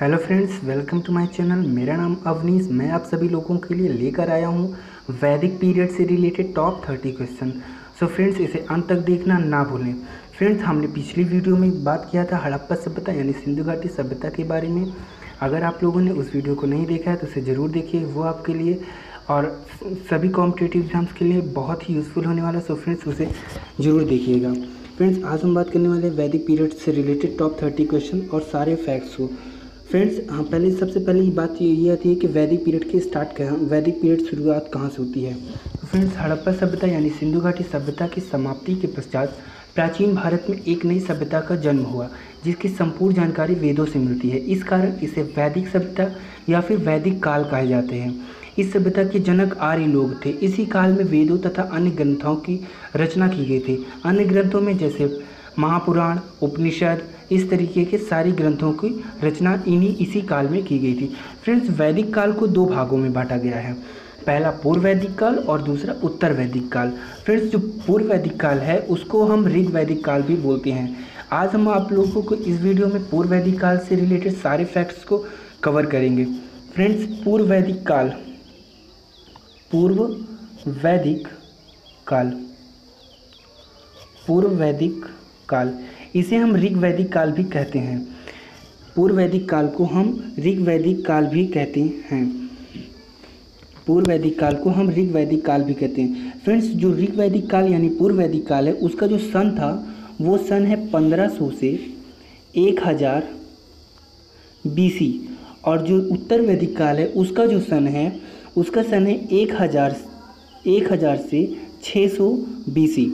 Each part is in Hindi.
Hello friends, welcome to my channel. मेरा नाम अवनीश। मैं आप सभी लोगों के लिए लेकर आया हूँ वैदिक पीरियड से related top 30 question. So friends, इसे अंत तक देखना ना भूलें। फ्रेंड्स, हमने पिछली वीडियो में बात किया था हड़प्पा सभ्यता यानी सिंधु घाटी सभ्यता के बारे में। अगर आप लोगों ने उस वीडियो को नहीं देखा है तो उसे ज़रूर देखिए, वो आपके लिए और सभी कॉम्पिटिटिव एग्जाम्स के लिए बहुत ही यूज़फुल होने वाला है। सो फ्रेंड्स, उसे ज़रूर देखिएगा। फ्रेंड्स, आज हम बात करने वाले हैं वैदिक पीरियड से रिलेटेड टॉप 30 क्वेश्चन और सारे फैक्ट्स को। फ्रेंड्स, हाँ, सबसे पहले ये बात ये आती है कि वैदिक पीरियड की वैदिक पीरियड शुरुआत कहाँ से होती है। तो फ्रेंड्स, हड़प्पा सभ्यता यानी सिंधु घाटी सभ्यता की समाप्ति के पश्चात प्राचीन भारत में एक नई सभ्यता का जन्म हुआ, जिसकी संपूर्ण जानकारी वेदों से मिलती है। इस कारण इसे वैदिक सभ्यता या फिर वैदिक काल कहे जाते हैं। इस सभ्यता के जनक आर्य लोग थे। इसी काल में वेदों तथा अन्य ग्रंथों की रचना की गई थी। अन्य ग्रंथों में जैसे महापुराण, उपनिषद, इस तरीके के सारी ग्रंथों की रचना इसी काल में की गई थी। फ्रेंड्स, वैदिक काल को दो भागों में बांटा गया है। पहला पूर्व वैदिक काल और दूसरा उत्तर वैदिक काल। फ्रेंड्स, जो पूर्व वैदिक काल है उसको हम ऋग वैदिक काल भी बोलते हैं। आज हम आप लोगों को इस वीडियो में पूर्व वैदिक काल से रिलेटेड सारे फैक्ट्स को कवर करेंगे। फ्रेंड्स, पूर्व वैदिक काल, पूर्व वैदिक काल, पूर्व वैदिक काल, इसे हम ऋग वैदिक काल भी कहते हैं। पूर्व वैदिक काल को हम ऋग वैदिक काल भी कहते हैं। पूर्व वैदिक काल को हम ऋग वैदिक काल भी कहते हैं। फ्रेंड्स, जो ऋग वैदिक काल यानी पूर्व वैदिक काल है उसका जो सन था वो सन है 1500 से 1000 BC। और जो उत्तर वैदिक काल है उसका जो सन है 1000 से 600 BC।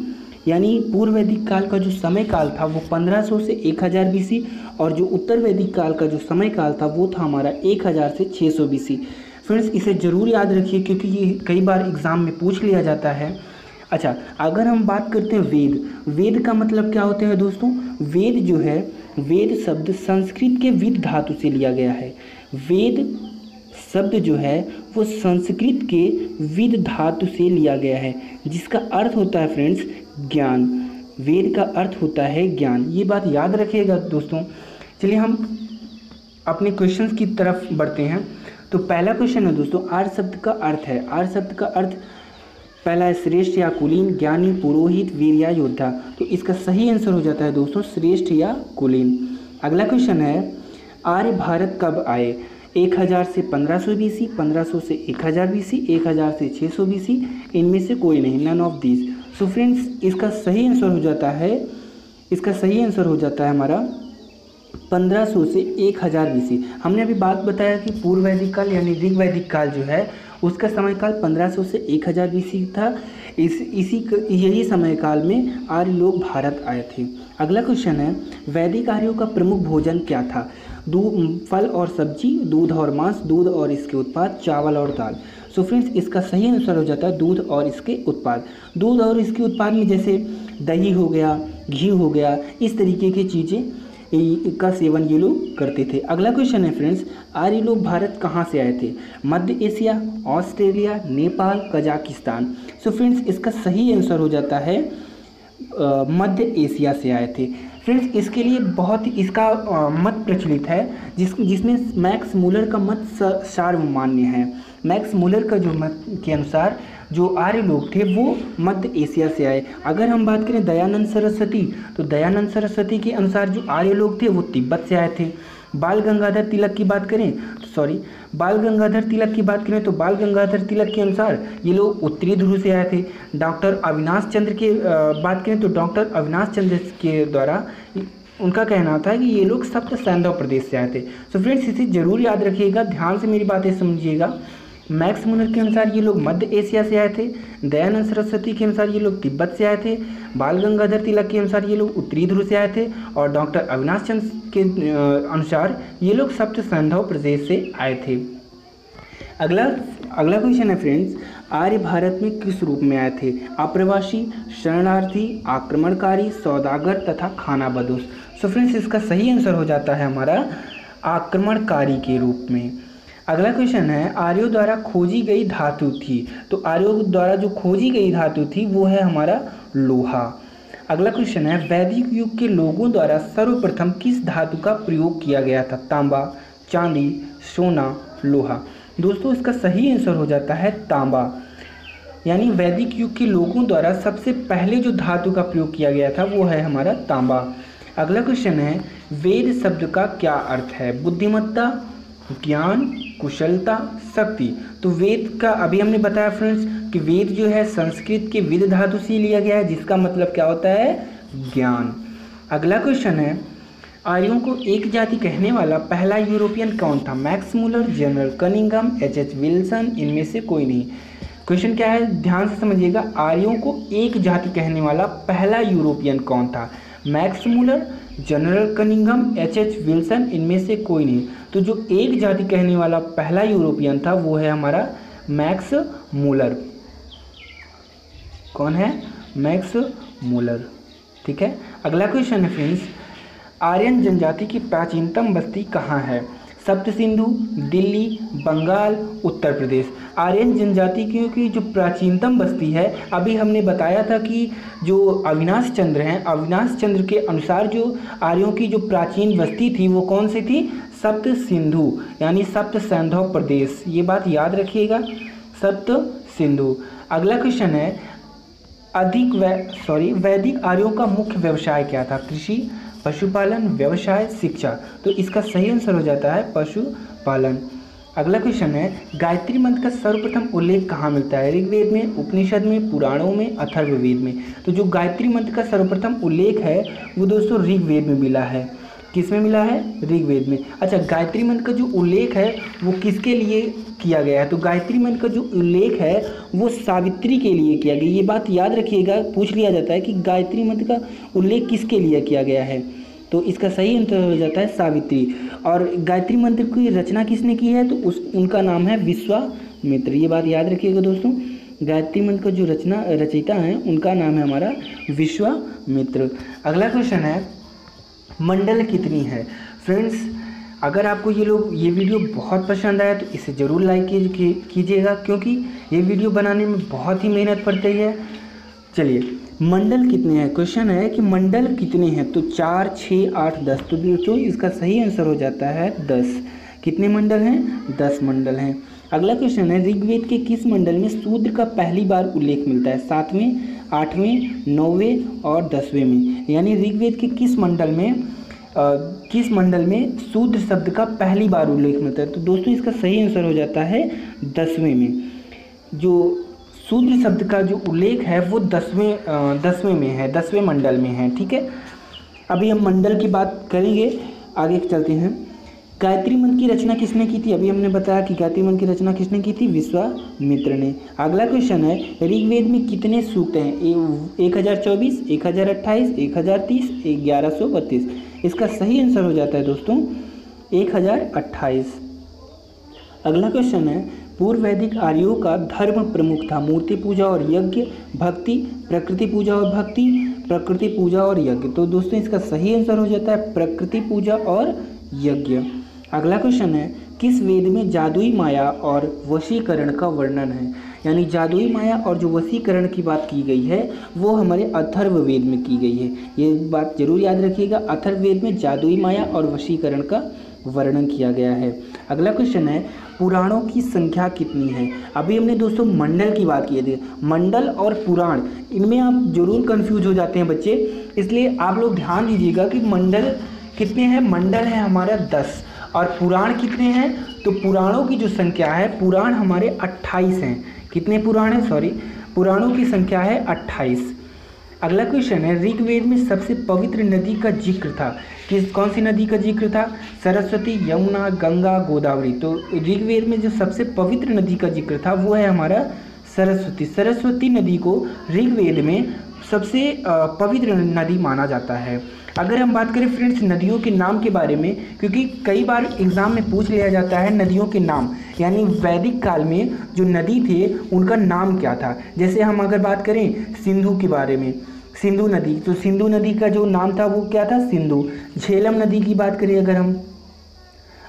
यानी पूर्व वैदिक काल का जो समय काल था वो 1500 से 1000 BC और जो उत्तर वैदिक काल का जो समय काल था वो था हमारा 1000 से 600 BC। फ्रेंड्स, इसे ज़रूर याद रखिए क्योंकि ये कई बार एग्ज़ाम में पूछ लिया जाता है। अच्छा, अगर हम बात करते हैं वेद का मतलब क्या होता है दोस्तों? वेद जो है, वेद शब्द संस्कृत के विद धातु से लिया गया है। वेद शब्द जो है वो संस्कृत के विद धातु से लिया गया है, जिसका अर्थ होता है फ्रेंड्स ज्ञान। वेद का अर्थ होता है ज्ञान। ये बात याद रखिएगा दोस्तों। चलिए हम अपने क्वेश्चंस की तरफ बढ़ते हैं। तो पहला क्वेश्चन है दोस्तों, आर्य शब्द का अर्थ है। आर्य शब्द का अर्थ पहला है श्रेष्ठ या कुलीन, ज्ञानी, पुरोहित, वीर या योद्धा। तो इसका सही आंसर हो जाता है दोस्तों श्रेष्ठ या कुलीन। अगला क्वेश्चन है, आर्य भारत कब आए? 1000 से 1500 BC, 1500 से 1000 BC, 1000 से 600 BC, इनमें से कोई नहीं, none of these. So friends, इसका सही आंसर हो जाता है हमारा 1500 से 1000 BC। हमने अभी बात बताया कि पूर्व वैदिक काल यानी ऋग वैदिक काल जो है उसका समय काल 1500 से 1000 BC था। यही समय काल में आर्य लोग भारत आए थे। अगला क्वेश्चन है, वैदिक आर्यों का प्रमुख भोजन क्या था? फल और सब्जी, दूध और मांस, दूध और इसके उत्पाद, चावल और दाल। सो फ्रेंड्स, इसका सही आंसर हो जाता है दूध और इसके उत्पाद। दूध और इसके उत्पाद में जैसे दही हो गया, घी हो गया, इस तरीके की चीज़ें का सेवन ये लोग करते थे। अगला क्वेश्चन है फ्रेंड्स, आर्य लोग भारत कहाँ से आए थे? मध्य Asia, Australia, Nepal, Kazakhstan. So friends, इसका सही आंसर हो जाता है मध्य एशिया से आए थे। फ्रेंड्स, इसके लिए बहुत इसका मत प्रचलित है जिसमें मैक्स मूलर का मत सार्वमान्य है। मैक्स मूलर का जो मत के अनुसार जो आर्य लोग थे वो मध्य एशिया से आए। अगर हम बात करें दयानंद सरस्वती, तो दयानंद सरस्वती के अनुसार जो आर्य लोग थे वो तिब्बत से आए थे। बाल गंगाधर तिलक की बात करें तो बाल गंगाधर तिलक के अनुसार ये लोग उत्तरी ध्रुव से आए थे। डॉक्टर अविनाश चंद्र की बात करें तो डॉक्टर अविनाश चंद्र के द्वारा उनका कहना था कि ये लोग सप्त सैंधव प्रदेश से आए थे। सो फ्रेंड्स, इसे जरूर याद रखिएगा, ध्यान से मेरी बातें समझिएगा। मैक्स मूलर के अनुसार ये लोग मध्य एशिया से आए थे। दयानंद सरस्वती के अनुसार ये लोग तिब्बत से आए थे। बाल गंगाधर तिलक के अनुसार ये लोग उत्तरी ध्रुव से आए थे। और डॉक्टर अविनाश चंद्र के अनुसार ये लोग सप्त सैंधव प्रदेश से आए थे। अगला क्वेश्चन है फ्रेंड्स, आर्य भारत में किस रूप में आए थे? अप्रवासी, शरणार्थी, आक्रमणकारी, सौदागर तथा खानाबदोश। सो फ्रेंड्स, इसका सही आंसर हो जाता है हमारा आक्रमणकारी के रूप में। अगला क्वेश्चन है, आर्यों द्वारा खोजी गई धातु थी। तो आर्यों द्वारा जो खोजी गई धातु थी वो है हमारा लोहा। अगला क्वेश्चन है, वैदिक युग के लोगों द्वारा सर्वप्रथम किस धातु का प्रयोग किया गया था? तांबा, चांदी, सोना, लोहा। दोस्तों इसका सही आंसर हो जाता है तांबा। यानी वैदिक युग के लोगों द्वारा सबसे पहले जो धातु का प्रयोग किया गया था वो है हमारा तांबा। अगला क्वेश्चन है, वेद शब्द का क्या अर्थ है? बुद्धिमत्ता, ज्ञान, कुशलता, शक्ति। तो वेद का अभी हमने बताया फ्रेंड्स कि वेद जो है संस्कृत के विद धातु से लिया गया है, जिसका मतलब क्या होता है? ज्ञान। अगला क्वेश्चन है, आर्यों को एक जाति कहने वाला पहला यूरोपियन कौन था? Max Muller, general Cunningham, H Wilson, इनमें से कोई नहीं। क्वेश्चन क्या है, ध्यान से समझिएगा। आर्यों को एक जाति कहने वाला पहला यूरोपियन कौन था? Max Muller, general Cunningham, H Wilson, इनमें से कोई नहीं। तो जो एक जाति कहने वाला पहला यूरोपियन था वो है हमारा मैक्स मूलर। कौन है? Max Muller. ठीक है। अगला क्वेश्चन है फ्रेंड्स, आर्यन जनजाति की प्राचीनतम बस्ती कहाँ है? सप्त सिंधु, दिल्ली, बंगाल, उत्तर प्रदेश। आर्यन जनजाति की जो प्राचीनतम बस्ती है, अभी हमने बताया था कि जो अविनाश चंद्र हैं, अविनाश चंद्र के अनुसार जो आर्यों की जो प्राचीन बस्ती थी वो कौन सी थी? सप्त सिंधु, यानी सप्त सैंधव प्रदेश। ये बात याद रखिएगा, सप्त सिंधु। अगला क्वेश्चन है, वैदिक आर्यों का मुख्य व्यवसाय क्या था? कृषि, पशुपालन, व्यवसाय, शिक्षा। तो इसका सही आंसर हो जाता है पशुपालन। अगला क्वेश्चन है, गायत्री मंत्र का सर्वप्रथम उल्लेख कहाँ मिलता है? ऋग्वेद में, उपनिषद में, पुराणों में, अथर्ववेद में। तो जो गायत्री मंत्र का सर्वप्रथम उल्लेख है वो दोस्तों ऋग्वेद में मिला है। किस में मिला है? ऋग्वेद में। अच्छा, गायत्री मंत्र का जो उल्लेख है वो किसके लिए किया गया है? तो गायत्री मंत्र का जो उल्लेख है वो सावित्री के लिए किया गया। ये बात याद रखिएगा, पूछ लिया जाता है कि गायत्री मंत्र का उल्लेख किसके लिए किया गया है, तो इसका सही आंसर हो जाता है सावित्री। और गायत्री मंत्र की रचना किसने की है? तो उनका नाम है विश्वामित्र। ये बात याद रखिएगा दोस्तों, गायत्री मंत्र का जो रचयिता हैं उनका नाम है हमारा विश्वामित्र। अगला क्वेश्चन है, मंडल कितनी है? फ्रेंड्स अगर आपको ये वीडियो बहुत पसंद आया तो इसे ज़रूर लाइक कीजिएगा, क्योंकि ये वीडियो बनाने में बहुत ही मेहनत पड़ती है। चलिए, मंडल कितने हैं? क्वेश्चन है कि मंडल कितने हैं? तो 4, 6, 8, 10। तो दोस्तों इसका सही आंसर हो जाता है 10। कितने मंडल हैं? 10 मंडल हैं। अगला क्वेश्चन है, ऋग्वेद के किस मंडल में शूद्र का पहली बार उल्लेख मिलता है? 7वें, 8वें, 9वें और 10वें में। यानी ऋग्वेद के किस मंडल में शूद्र शब्द का पहली बार उल्लेख मिलता है? तो दोस्तों इसका सही आंसर हो जाता है 10वें में। जो शूद्र शब्द का जो उल्लेख है वो 10वें में है, 10वें मंडल में है। ठीक है, अभी हम मंडल की बात करेंगे, आगे चलते हैं। गायत्री मंत्र की रचना किसने की थी? अभी हमने बताया कि गायत्री मंत्र की रचना किसने की थी? विश्वामित्र ने। अगला क्वेश्चन है, ऋग्वेद में कितने सूक्त हैं? 1024, 1028, 1030, 1132। इसका सही आंसर हो जाता है दोस्तों 1028। अगला क्वेश्चन है, पूर्व वैदिक आर्यों का धर्म प्रमुख था? मूर्ति पूजा और यज्ञ, भक्ति, प्रकृति पूजा और भक्ति, प्रकृति पूजा और यज्ञ। तो दोस्तों इसका सही आंसर हो जाता है प्रकृति पूजा और यज्ञ। अगला क्वेश्चन है, किस वेद में जादुई माया और वशीकरण का वर्णन है? यानी जादुई माया और जो वशीकरण की बात की गई है वो हमारे अथर्ववेद में की गई है। ये बात जरूर याद रखिएगा, अथर्ववेद में जादुई माया और वशीकरण का वर्णन किया गया है। अगला क्वेश्चन है, पुराणों की संख्या कितनी है? अभी हमने दोस्तों मंडल की बात की थी। मंडल और पुराण, इनमें आप जरूर कंफ्यूज हो जाते हैं बच्चे, इसलिए आप लोग ध्यान दीजिएगा कि मंडल कितने हैं। मंडल है हमारा 10 और पुराण कितने हैं? तो पुराणों की जो संख्या है, पुराण हमारे 28 हैं। कितने पुराण हैं? पुराणों की संख्या है 28। अगला क्वेश्चन है, ऋग्वेद में सबसे पवित्र नदी का जिक्र था? कौन सी नदी का जिक्र था? सरस्वती, यमुना, गंगा, गोदावरी। तो ऋग्वेद में जो सबसे पवित्र नदी का जिक्र था वो है हमारा सरस्वती। सरस्वती नदी को ऋग्वेद में सबसे पवित्र नदी माना जाता है। अगर हम बात करें फ्रेंड्स नदियों के नाम के बारे में, क्योंकि कई बार एग्जाम में पूछ लिया जाता है नदियों के नाम, यानी वैदिक काल में जो नदी थे उनका नाम क्या था। जैसे हम अगर बात करें सिंधु के बारे में, सिंधु नदी, तो सिंधु नदी का जो नाम था वो क्या था? सिंधु। झेलम नदी की बात करें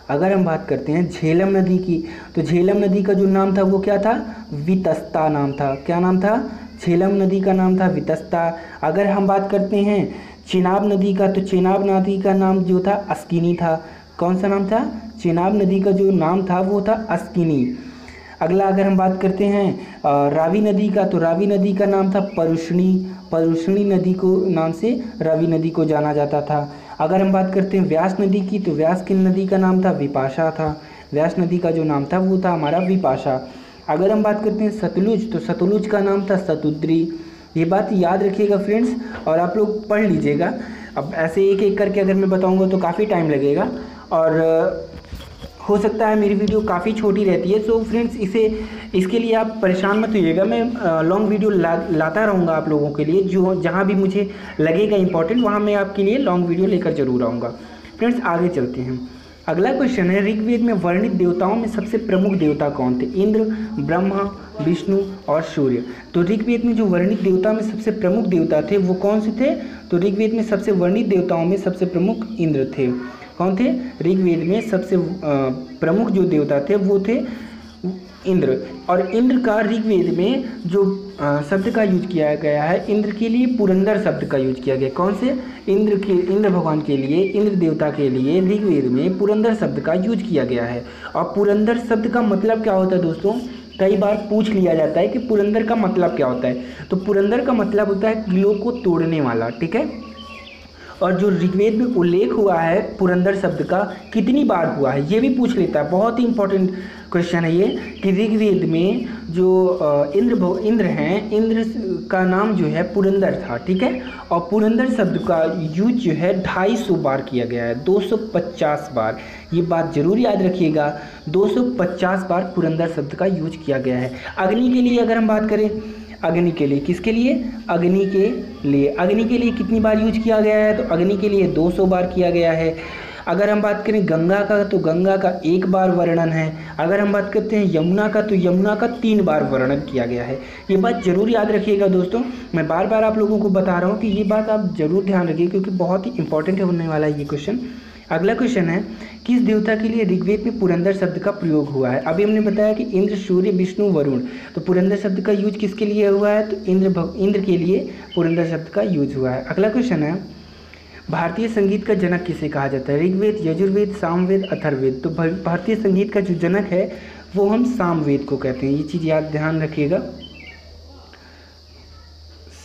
अगर हम बात करते हैं झेलम नदी की, तो झेलम नदी का जो नाम था वो क्या था? वितस्ता नाम था। क्या नाम था? झेलम नदी का नाम था वितस्ता। अगर हम बात करते हैं चेनाब नदी का, तो चेनाब नदी का नाम जो था अस्किनी था। कौन सा नाम था? चेनाब नदी का जो नाम था वो था अस्किनी। अगला अगर हम बात करते हैं रावी नदी का, तो रावी नदी का नाम था परुष्णी। परुष्णी नदी को नाम से रावी नदी को जाना जाता था। अगर हम बात करते हैं व्यास नदी की, तो व्यास की नदी का नाम था विपाशा था। व्यास नदी का जो नाम था वो था हमारा विपाशा। अगर हम बात करते हैं सतलुज, तो सतलुज का नाम था सतुद्री। ये बात याद रखिएगा फ्रेंड्स, और आप लोग पढ़ लीजिएगा। अब ऐसे एक एक करके अगर मैं बताऊंगा तो काफ़ी टाइम लगेगा, और हो सकता है मेरी वीडियो काफ़ी छोटी रहती है। सो फ्रेंड्स इसके लिए आप परेशान मत होइएगा, मैं लॉन्ग वीडियो लाता रहूँगा आप लोगों के लिए। जो जहाँ भी मुझे लगेगा इंपॉर्टेंट वहाँ मैं आपके लिए लॉन्ग वीडियो लेकर जरूर आऊँगा। फ्रेंड्स आगे चलते हैं। अगला क्वेश्चन है, ऋग्वेद में वर्णित देवताओं में सबसे प्रमुख देवता कौन थे? इंद्र, ब्रह्मा, विष्णु और सूर्य। तो ऋग्वेद में जो वर्णित देवता में सबसे प्रमुख देवता थे वो कौन से थे? तो ऋग्वेद में सबसे वर्णित देवताओं में सबसे प्रमुख इंद्र थे। कौन थे? ऋग्वेद में सबसे प्रमुख जो देवता थे वो थे इंद्र। और इंद्र का ऋग्वेद में जो शब्द का यूज किया गया है, इंद्र के लिए पुरंदर शब्द का यूज किया गया। कौन से? इंद्र भगवान के लिए, इंद्र देवता के लिए ऋग्वेद में पुरंदर शब्द का यूज किया गया है। और पुरंदर शब्द का मतलब क्या होता है दोस्तों? कई बार पूछ लिया जाता है कि पुरंदर का मतलब क्या होता है। तो पुरंदर का मतलब होता है किलों को तोड़ने वाला, ठीक है। और जो ऋग्वेद में उल्लेख हुआ है पुरंदर शब्द का कितनी बार हुआ है ये भी पूछ लेता है। बहुत ही इंपॉर्टेंट क्वेश्चन है ये कि ऋग्वेद में जो इंद्र हैं, इंद्र का नाम जो है पुरंदर था, ठीक है। और पुरंदर शब्द का यूज जो है 250 बार किया गया है, 250 बार। ये बात जरूर याद रखिएगा, 250 बार पुरंदर शब्द का यूज किया गया है। अग्नि के लिए अगर हम बात करें, अग्नि के लिए, किसके लिए? अग्नि के लिए। अग्नि के लिए कितनी बार यूज किया गया है? तो अग्नि के लिए 200 बार किया गया है। अगर हम बात करें गंगा का, तो गंगा का 1 बार वर्णन है। अगर हम बात करते हैं यमुना का, तो यमुना का 3 बार वर्णन किया गया है। ये बात जरूर याद रखिएगा दोस्तों, मैं बार बार आप लोगों को बता रहा हूँ कि ये बात आप जरूर ध्यान रखिए क्योंकि बहुत ही इंपॉर्टेंट होने वाला है ये क्वेश्चन। अगला क्वेश्चन है, किस देवता के लिए ऋग्वेद में पुरंदर शब्द का प्रयोग हुआ है? अभी हमने बताया कि इंद्र, सूर्य, विष्णु, वरुण। तो पुरंदर शब्द का यूज किसके लिए हुआ है? तो इंद्र के लिए पुरंदर शब्द का यूज हुआ है। अगला क्वेश्चन है, भारतीय संगीत का जनक किसे कहा जाता है? ऋग्वेद, यजुर्वेद, सामवेद, अथर्ववेद। तो भारतीय संगीत का जो जनक है वो हम सामवेद को कहते हैं। ये चीज़ याद ध्यान रखिएगा,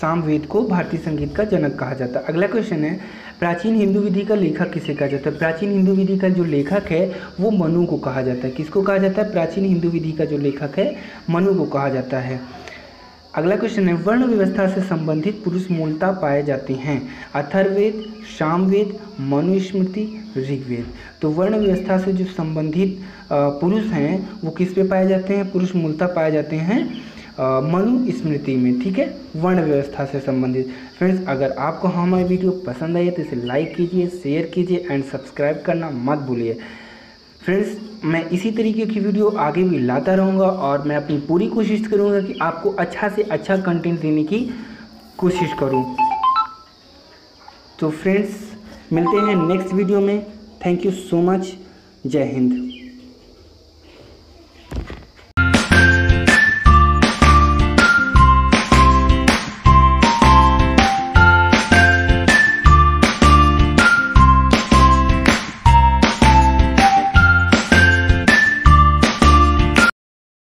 सामवेद को भारतीय संगीत का जनक कहा जाता है। अगला क्वेश्चन है, प्राचीन हिंदू विधि का लेखक किसे कहा जाता है? प्राचीन हिंदू विधि का जो लेखक है वो मनु को कहा जाता है। किसको कहा जाता है? प्राचीन हिंदू विधि का जो लेखक है मनु को कहा जाता है। अगला क्वेश्चन है, वर्ण व्यवस्था से संबंधित पुरुष मूलतः पाए जाते हैं? अथर्ववेद, सामवेद, मनुस्मृति, ऋग्वेद। तो वर्ण व्यवस्था से जो संबंधित पुरुष हैं वो किस पे पाए जाते हैं? पुरुष मूलतः पाए जाते हैं मनुस्मृति में, ठीक है, वर्ण व्यवस्था से संबंधित। फ्रेंड्स अगर आपको हमारी वीडियो पसंद आई है तो इसे लाइक कीजिए, शेयर कीजिए एंड सब्सक्राइब करना मत भूलिए। फ्रेंड्स मैं इसी तरीके की वीडियो आगे भी लाता रहूँगा और मैं अपनी पूरी कोशिश करूँगा कि आपको अच्छा से अच्छा कंटेंट देने की कोशिश करूँ। तो फ्रेंड्स मिलते हैं नेक्स्ट वीडियो में। Thank you so much. जय हिंद।